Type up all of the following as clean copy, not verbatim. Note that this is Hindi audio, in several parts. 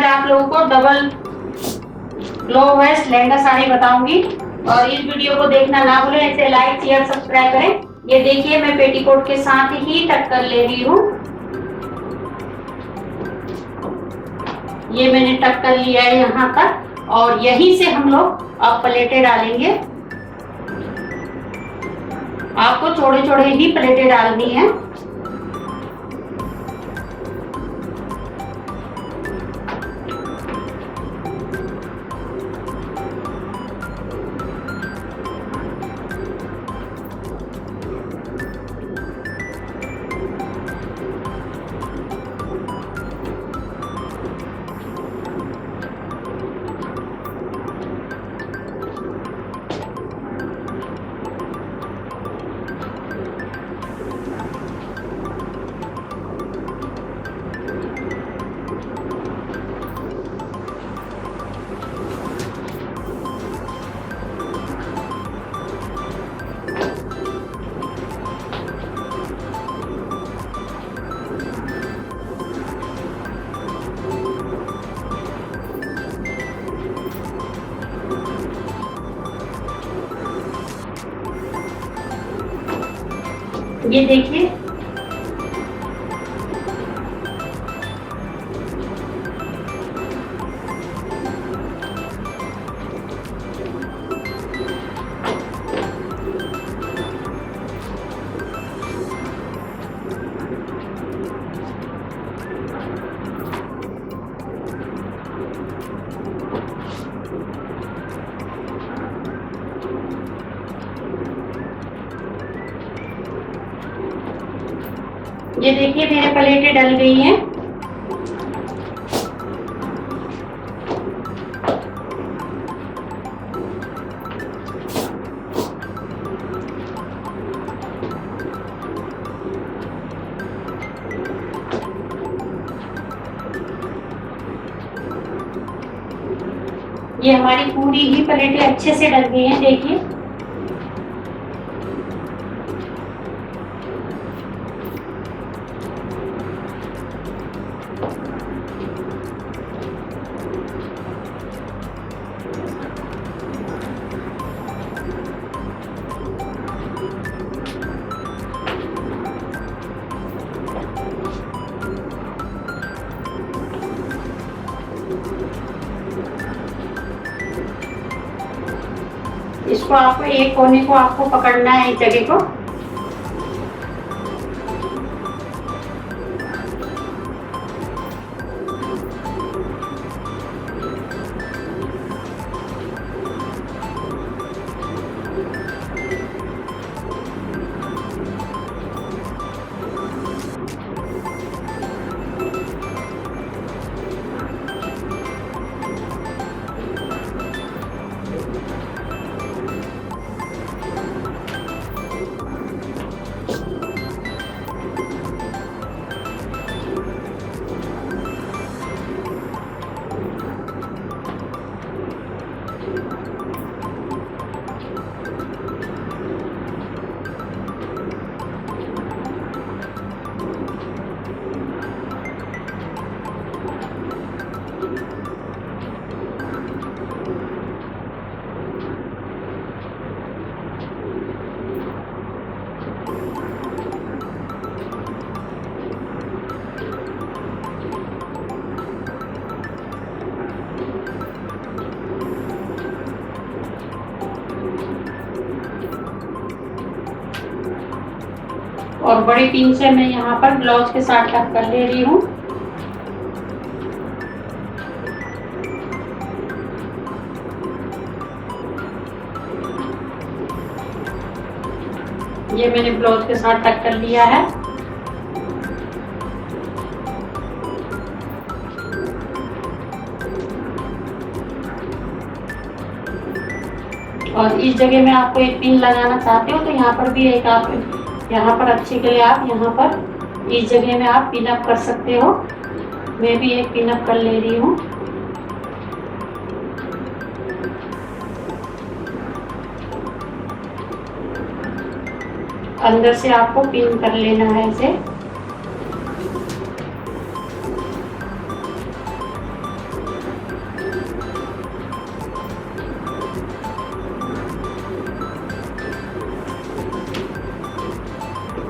आज आप लोगों को double low waist lehenga sari बताऊंगी और इस वीडियो को देखना ना भूलें। ऐसे लाइक शेयर सब्सक्राइब करें। ये देखिए मैं पेटीकोट के साथ ही टक्कर ले रही हूँ। ये मैंने टक्कर लिया है यहाँ तक और यहीं से हम लोग अब प्लेटें डालेंगे। आपको छोटे छोटे ही प्लेटें डालनी है। ये देखिए मेरे प्लेटें डल गई हैं। ये हमारी पूरी ही प्लेटें अच्छे से डल गई हैं। देखिए इसको आपको एक कोने को आपको पकड़ना है, इस जगह को। और बड़ी पिन से मैं यहाँ पर ब्लाउज के साथ टक कर ले रही हूँ। ये मैंने ब्लाउज के साथ टक कर लिया है। और इस जगह में आपको एक पिन लगाना चाहते हो तो यहाँ पर भी एक आप यहाँ पर अच्छे के लिए आप यहाँ पर इस जगह में आप पिन अप कर सकते हो। मैं भी एक पिन अप कर ले रही हूँ। अंदर से आपको पिन कर लेना है इसे।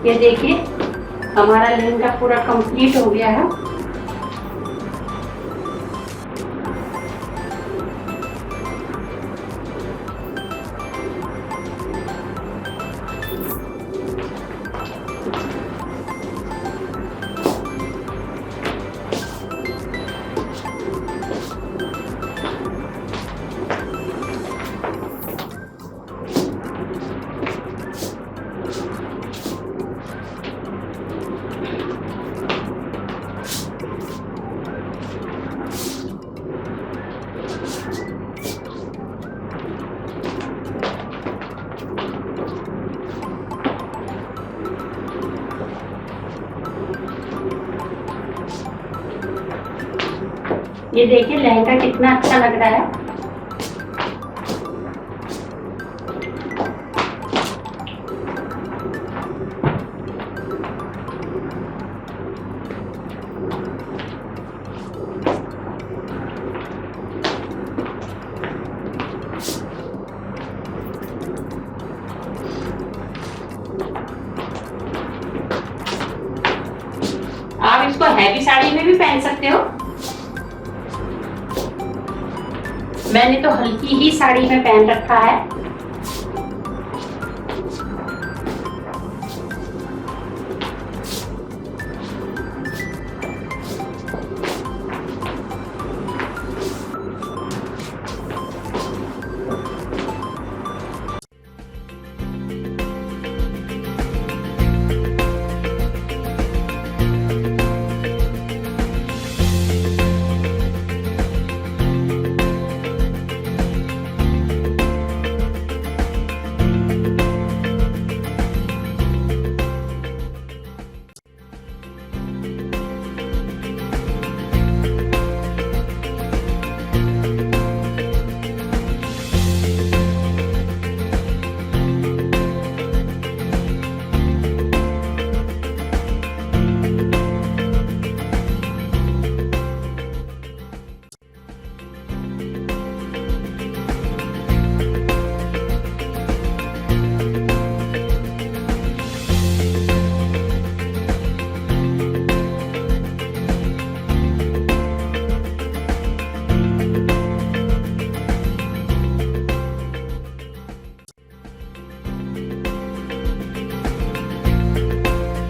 ये देखिए हमारा लहंगा पूरा कंप्लीट हो गया है। ये देखिए लहंगा कितना अच्छा लग रहा है। आप इसको हैवी साड़ी में भी पहन सकते हो। मैंने तो हल्की ही साड़ी में पहन रखा है।